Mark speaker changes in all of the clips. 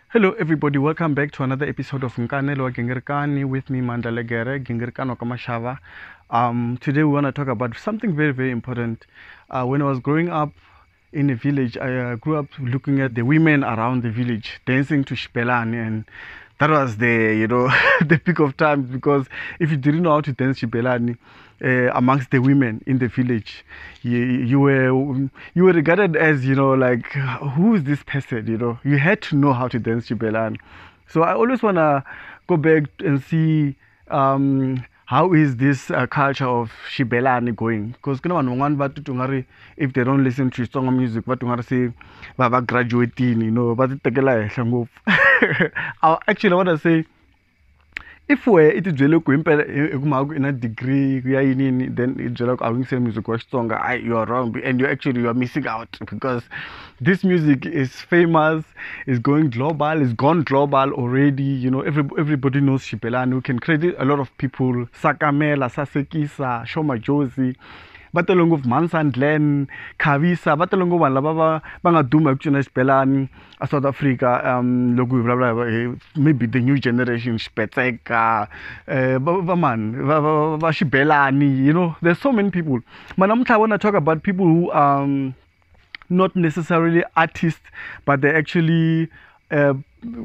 Speaker 1: Hello everybody, welcome back to another episode of Nkanelo Gingirikani with me, Mandla Gingirikani. Today we want to talk about something very, very important. When I was growing up in a village, I grew up looking at the women around the village dancing to Xibelani, and that was the, the peak of time, because if you didn't know how to dance Xibelani amongst the women in the village, you were regarded as, like, who is this person? You had to know how to dance Xibelani. So I always want to go back and see how is this culture of Xibelani going? Because if they don't listen to Tsonga music, what say Baba graduating, but actually I want to say, if we in a degree, then it's like music was stronger. You are wrong, and you are missing out, because this music is famous, is going global, it's gone global already. Everybody knows Xibelani. We can credit a lot of people: Sakamela, Sasekisa, Shoma Josie, Batalong of Mansandlen, Kavisa, Batalong one Lababa, Bangaduma, Xibelani, South Africa, maybe the new generation, Spetseka, Xibelani, there's so many people. But I want to talk about people who are not necessarily artists, but they actually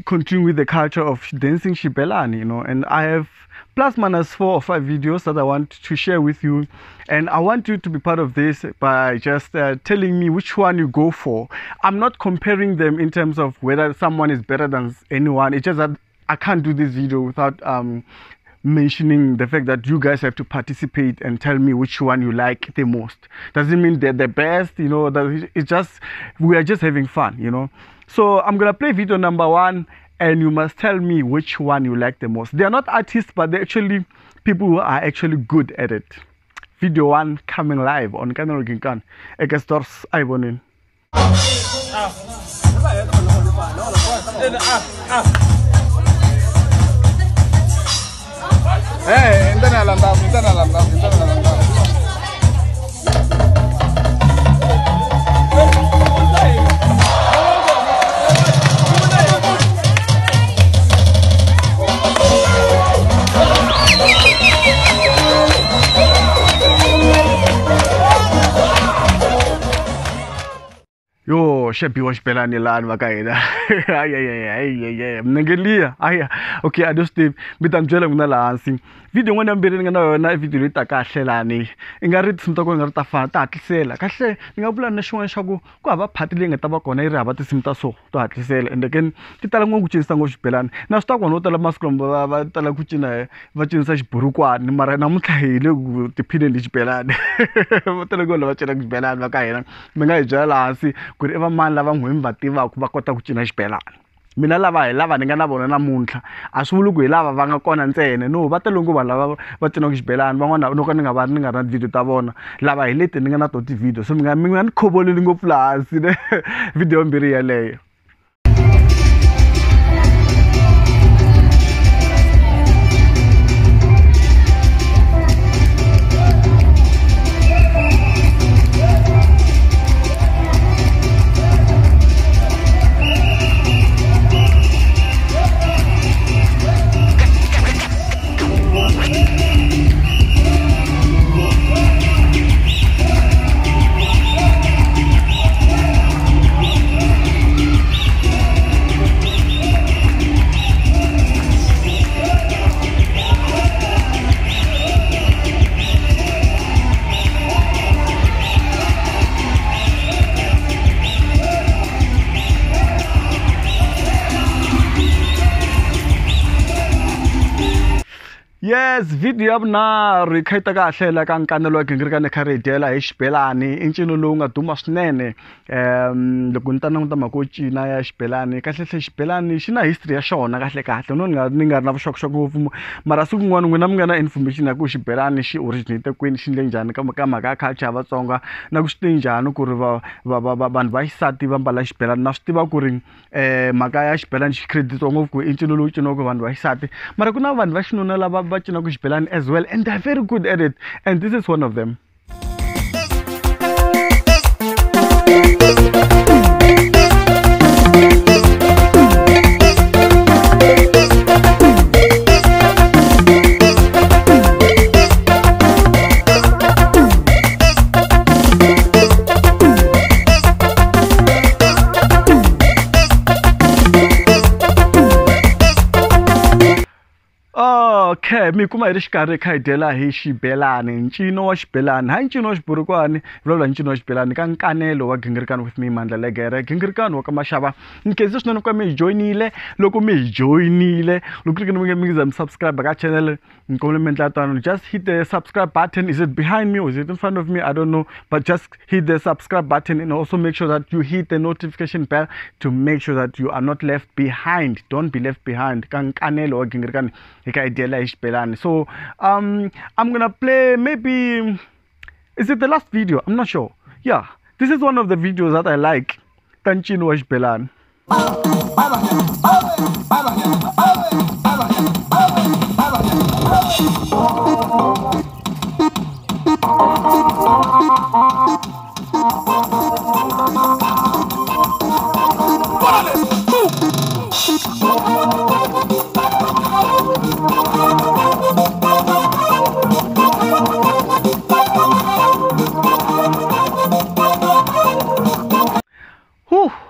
Speaker 1: continue with the culture of dancing Xibelani, and I have plus minus 4 or 5 videos that I want to share with you, and I want you to be part of this by just telling me which one you go for. I'm not comparing them in terms of whether someone is better than anyone. It's just that I can't do this video without mentioning the fact that you guys have to participate and tell me which one you like the most. Doesn't mean they're the best, that it's just, we are just having fun, So I'm gonna play video number 1, and you must tell me which one you like the most. They are not artists, but they're actually people who are actually good at it. Video 1 coming live on Nkanelo Gingirikani. Ekastors Ibonin.
Speaker 2: Hey,
Speaker 1: Yo, shepi wa Xibelani lani makaina. Mnangelia. Okay, I just Steve. Bitamjela nguna la hansi. Video ngwana mbere ngana yona video leta kahle lani. Ingari tsimta ko ngari ta fa ta atlisela. Kahle ngabula na xin'wana xa ku hava phati leyi nga ta va kona yi ri hava tisimta so to atlisela. And again ti tala ngwa ku cinisa ngo Xibelani. Na swi ta ku no tala masiku va tala ku cina va cinisa xiburukwani, mara namuntlha hi le ku tiphine hi Xibelani. Va tala ku va cina Xibelani va ka hina. Mi nga hi byela la hansi ku ri va mani lava n'wini va tivaka va kota ku cina Xibelani. Mina lava ni nga na vona namuntlha a swi vuli ku hi lava va nga kona ntsena, no, va tele ngopfu vanhu lava va cinaka Xibelani. Van'wana no ka ni nga ri na video ta vona, lava hi leti ni nga na to ti video, so mi nga ni khovoleli ngopfu laha hansi video mbirhi yaleyo. Yes, video na rikhaita kahle la ka Nkanelo Gingirikani kharedela hi Xibelani i ncino lowu nga duma swinene. Loko ni ta languta mhaka yo cina ya Xibelani, kahle Xibelani xi na history ya xona kahle no ni nga ri na vuxokoxoko ngopfu, mara siku n'wana n'wina mi nga na information ya ku Xibelani xi originate kwini, xi ndle njhani ka mhaka ya culture ya Vatsonga, na ku swi te njhani ku ri vanhu va xisati va mbala Xibelani. Na swi tiva ku ri mhaka ya Xibelani xi creditiwa ngopfu ku i ncino lowu ciniwaka vanhu va xisati, mara ku na vanhu va xinuna lava va cinaka Xibelani as well, and they're very good at it, and this is one of them. Okay, mi kuma hi ri xikarhi kha hi dyela hi xibelani, ncino wa xibelani. Hayi ncino wa xiburukwana, vulavula ncino wa xibelani ka Nkanelo wa Gingirikani with me Mandla Gingirikani wa ka Mashava. In case swinene ku mi hi joinile, loko mi hi joinile, loko ri mi nge mi subscribe ka channel, nkomo mi endla tano, just hit the subscribe button. Is it behind me or is it in front of me? I don't know, but just hit the subscribe button and also make sure that you hit the notification bell to make sure that you are not left behind. Don't be left behind. Ka Nkanelo wa Gingirikani. So I'm gonna play, maybe, is it the last video? I'm not sure. Yeah, this is one of the videos that I like. Tanchin wa Xibelani.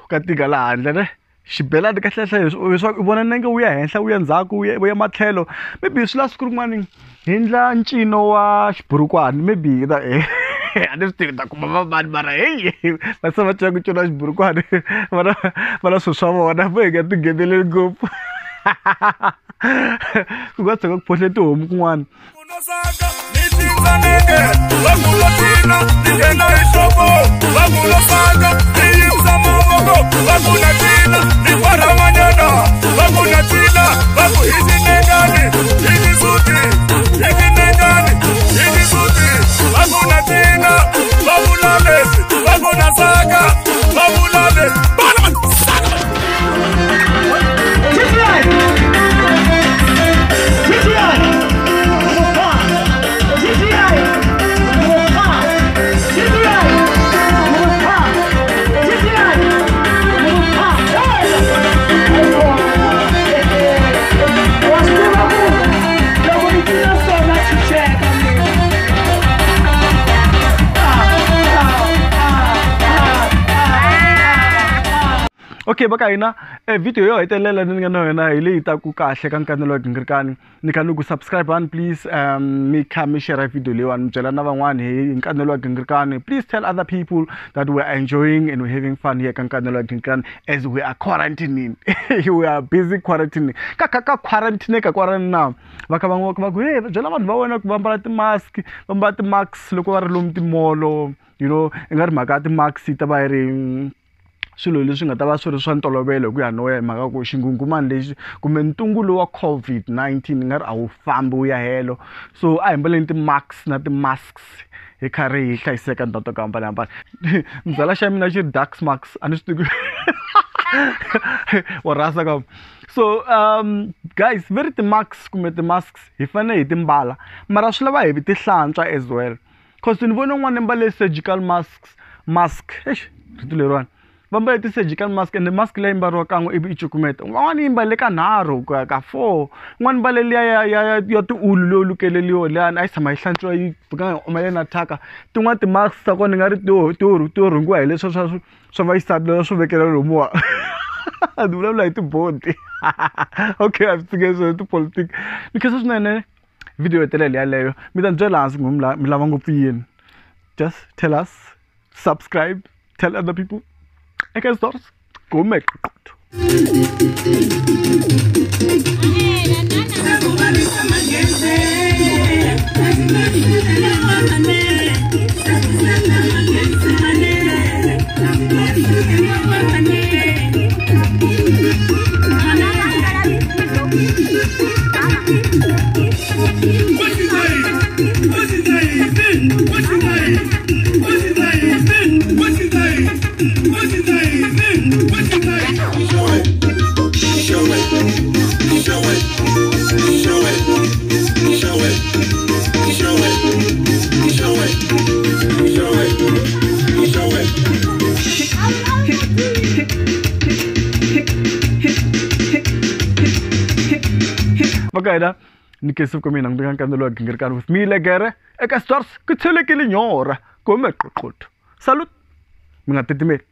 Speaker 1: Katika la handle ne xibelani kahle leswaku u vona nenge wu ya henhla wu ya ndzhaku wu ya matlhelo, maybe swi la siku rin'wana hi endla ncino wa xiburukwana, maybe a ni swi tivi ta kuma vamani mara heyi va se va cina ku cina xiburukwana va na swilo swa vona vo hi nga ti ngheneleli ngopfu ku nga tsaka ku phohle tihomu kun'wana. Okay, baka ina video yo hetelela ni nga na yona hi leyi ta ku kahle ka Nkanelo wa Gingirikani. Ni kha ni ku subscribe on, please, mi kha mi share video leyiwani, mi byela na van'wani hi Nkanelo wa Gingirikani. Please tell other people that we are enjoying and we're having fun here ka Nkanelo wa Gingirikani as we are quarantining. We are busy quarantining. Ka quarantine ka quarantine now. Vaka van'wana va ku hey, byela vanhu va wena ku va mbala ti-mask, va mbala ti-mask loko va ri lomu timolo, you know, i nga ri mhaka ti-mask ta va ri swilo leswi nga ta va swi ri swa ntolovelo ku ya no ya mhaka ku xingungumani lexi kumbe ntungu lowu wa COVID-19 nga ri a wu fambi wu ya helo. So a hi mbaleni ti-masks na ti-masks hi karhi hi hlayiseka ndhawu to hambanahambana. Mbyala xa mina xi ri dark max a ni swi tivi wa rasa ka. So guys, very ti-masks kumbe ti-masks hi fanele hi ti mbala mara swi lava hi ti hlantswa as well, cause ni vona un'wana mbale surgical mask rito leriwani va mbale ti-surgical mask and mask leyi mbariwa kan'we ivi i cukumeta, un'wana yi mbale ka 3 ku ya ka 4, un'wana mbale liya ya tiulu leyo lukeleliwa liyani a yi tshama yi hlantswiwa yi fika omele na thyaka. Tin'wana ti-mask ta kona ni nga ri to rhungiwa hi leswi swa vaxisati leswi swo vekela lomuwa ni vulavula hi tibodi. Okay, a swi tshike tipolitiki ni khensa swinene video hetelela yaleyo. Mi ta ni byela hansi mi lava ngopfu yini, just tell us, subscribe, tell other people. Okay, stars, go make it. Bakaida ni kesi ko mina ngibika Nkanelo wa Gingirikani with me legere eka stars ku thelekile nyora ko meqoqotho. Salut, mingatetimeli